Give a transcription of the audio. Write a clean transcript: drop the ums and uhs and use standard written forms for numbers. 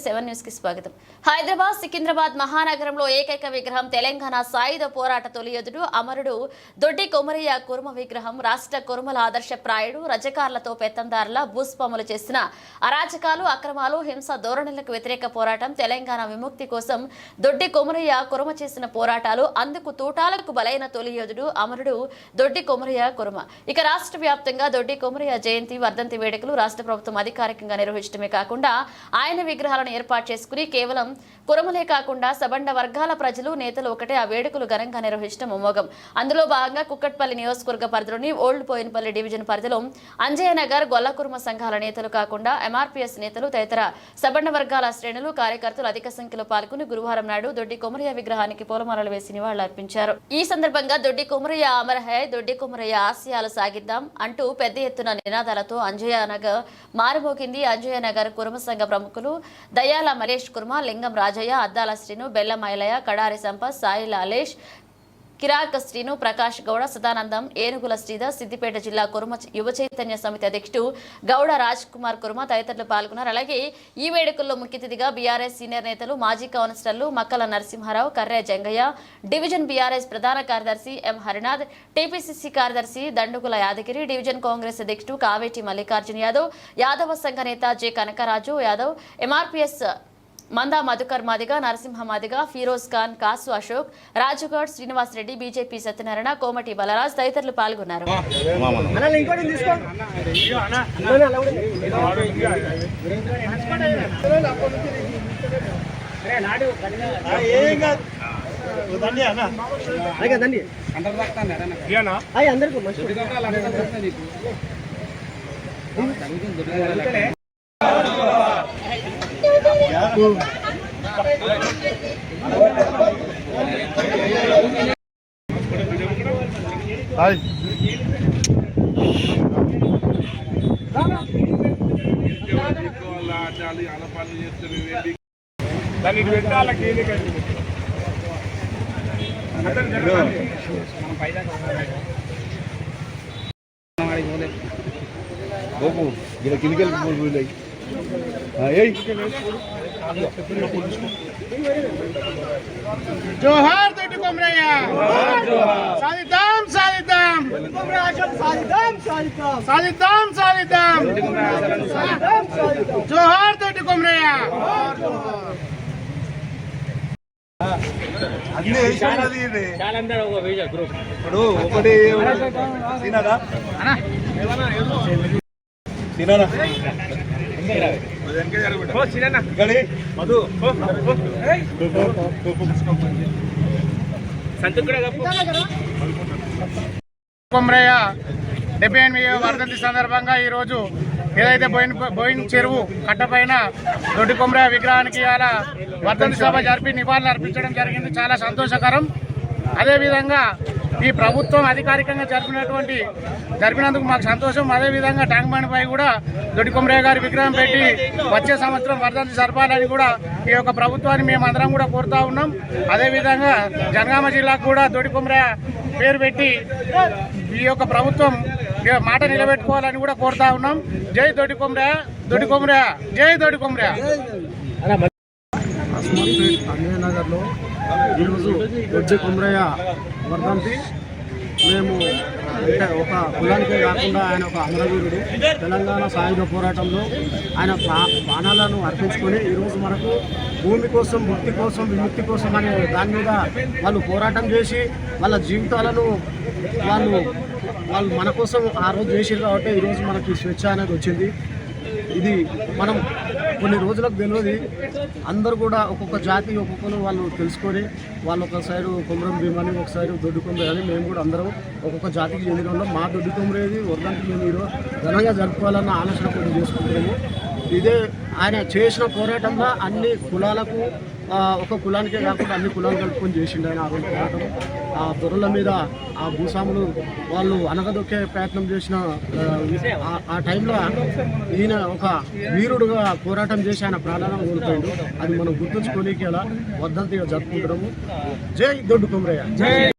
7 news కి స్వాగతం. హైదరాబాద్ సికింద్రాబాద్ మహానగరంలో ఏకైక విగ్రహం తెలంగాణ సాయుధ పోరాట తొలియోధుడు అమరుడు దొడ్డి కొమరయ్య కుర్మ విగ్రహం రాష్ట్ర కుర్మల ఆదర్శప్రాయుడు రజకార్లతో పెత్తందారుల భూస్వాములు చేసిన అరాచకాలు అక్రమాలు హింస ధోరణులకు వ్యతిరేక పోరాటం తెలంగాణ విముక్తి కోసం దొడ్డి కొమరయ్య కుర్మ చేసిన పోరాటాలు అందుకు తూటాలకు బలైన తొలియోధుడు అమరుడు దొడ్డి కొమరయ్య కుర్మ. ఇక రాష్ట్ర వ్యాప్తంగా దొడ్డి కొమరయ్య జయంతి వర్ధంతి వేడుకలు రాష్ట్ర ప్రభుత్వం అధికారికంగా నిర్వహించడమే కాకుండా ఆయన విగ్రహాలను ఏర్పాటు చేసుకుని కేవలం కురమలే కాకుండా సబండ వర్గాల ప్రజలు నేతలు ఒకటే ఆ వేడుకలు ఘనంగా నిర్వహించడం అమోఘం. అందులో భాగంగా కుక్కట్పల్లి నియోజకవర్గ పరిధిలోని ఓల్డ్ పోయినపల్లి డివిజన్ పరిధిలో అంజయ్యనగర్ గొల్లకుర్మ సంఘాల నేతలు కాకుండా ఎంఆర్పీఎస్ నేతలు తదితర సబండ వర్గాల శ్రేణులు కార్యకర్తలు అధిక సంఖ్యలో పాల్గొని గురువారం నాడు దొడ్డి కొమరయ్య విగ్రహానికి పూలమాలలు వేసి నివాళులర్పించారు. ఈ సందర్భంగా దొడ్డి కొమరయ్య అమరహై దొడ్డి కొమరయ్య ఆశయాలు సాగిద్దాం అంటూ పెద్ద ఎత్తున నినాదాలతో అంజయ్యనగర్ మారుమోగింది. అంజయ్యనగర్ కుర్మ సంఘ ప్రముఖులు దయాల మలేష్ కుర్మ, లింగం రాజయ్య, అద్దాల శ్రీను, బెల్ల మైలయ్య, కడారి సంపత్, సాయి లాలేష్, కిరాక శ్రీను, ప్రకాష్ గౌడ, సదానందం, ఏనుగుల శ్రీధర్, సిద్దిపేట జిల్లా కుర్మ యువ చైతన్య సమితి అధ్యక్షుడు గౌడ రాజ్ కుమార్ కుర్మ తదితరులు పాల్గొన్నారు. అలాగే ఈ వేడుకల్లో ముఖ్య అతిథిగా బీఆర్ఎస్ సీనియర్ నేతలు మాజీ కౌన్సిలర్లు మక్కల నరసింహారావు, కర్రె జంగయ్య, డివిజన్ బీఆర్ఎస్ ప్రధాన కార్యదర్శి ఎం హరినాథ్, టీపీసీసీ కార్యదర్శి దండుగుల యాదగిరి, డివిజన్ కాంగ్రెస్ అధ్యక్షుడు కావేటి మల్లికార్జున యాదవ్, యాదవ సంఘ నేత జె కనకరాజు యాదవ్, ఎంఆర్పీఎస్ మందా మధుకర్ మాదిగ, నరసింహ మాదిగ, ఫీరోజ్ ఖాన్, కాసు అశోక్, రాజుగౌడ్, శ్రీనివాస్ రెడ్డి, బీజేపీ సత్యనారాయణ, కోమటి బలరాజ్ తదితరులు పాల్గొన్నారు. జోహార్ దొడ్డి కొమరయ్య, సాధిద్దాం సాధిద్దాం సాధిద్దాం సాధిద్దాం, జోహార్ దొడ్డి కొమరయ్య. ఇప్పుడు ఒకటి కొమరయ్య 78వ వర్ధంతి సందర్భంగా ఈరోజు ఏదైతే బోయిన్ చెరువు కట్టపైన దొడ్డి కొమరయ్య విగ్రహానికి అలా వర్ధంతి సభ జరిపి నివాళులు అర్పించడం జరిగింది. చాలా సంతోషకరం. అదేవిధంగా ఈ ప్రభుత్వం అధికారికంగా జరిపినందుకు మాకు సంతోషం. అదేవిధంగా ట్యాంక్ బండ్ పై కూడా దొడ్డి కొమరయ్య గారి విగ్రహం పెట్టి వచ్చే సంవత్సరం వర్ధంతి జరపాలని కూడా ఈ యొక్క ప్రభుత్వాన్ని మేమందరం కూడా కోరుతా ఉన్నాం. అదేవిధంగా జనగామ జిల్లాకు కూడా దొడ్డి కొమరయ్య పేరు పెట్టి ఈ యొక్క ప్రభుత్వం మాట నిలబెట్టుకోవాలని కూడా కోరుతా ఉన్నాం. జై దొడ్డి కొమరయ్య, దొడ్డి కొమరయ్య, జై దొడ్డి కొమరయ్య. అంజయ్యనగర్లో ఈరోజు దొడ్డి కొమరయ్య వర్ధంతి మేము అంటే ఒక కులానికే కాకుండా ఆయన ఒక అమరవీరుడు. తెలంగాణ సాయుధ పోరాటంలో ఆయన ప్రాణాలను అర్పించుకొని ఈరోజు మనకు భూమి కోసం, ముక్తి కోసం, విముక్తి కోసం అనే దాని మీద వాళ్ళు పోరాటం చేసి వాళ్ళ జీవితాలను వాళ్ళు మన కోసం ఆ రోజు చేసారు కాబట్టి ఈరోజు మనకి స్వేచ్ఛ అనేది వచ్చింది. ఇది మనం కొన్ని రోజులకు తెలియదు. అందరూ కూడా ఒక్కొక్క జాతి ఒక్కొక్కరు వాళ్ళు తెలుసుకొని వాళ్ళు ఒక సైడు కొమరం భీమని, ఒక సైడు దొడ్డి కొమరయ్య అని మేము కూడా అందరం ఒక్కొక్క జాతికి చెందిన వాళ్ళం. మా దొడ్డి కొమరయ్యది వర్ధంతి మేము ఈరోజు ఘనంగా జరుపుకోవాలన్న ఆలోచన కొన్ని చేసుకుంటున్నాము. ఇదే ఆయన చేసిన పోరాటంలో అన్ని కులాలకు ఒక కులానికే కాకుండా అన్ని కులాలు కలుపుకొని చేసిండు ఆయన ఆ రోజు పోరాటం. ఆ దొరల మీద ఆ భూస్వాములు వాళ్ళు అనగదొక్కే ప్రయత్నం చేసిన ఆ టైంలో ఈయన ఒక వీరుడుగా పోరాటం చేసి ఆయన ప్రాణాలను కోల్పోయాడు. అది మనం గుర్తుంచుకోనికి అలా వర్ధంతిగా జరుపుకుంటున్నాము. జై దొడ్డి కొమరయ్య.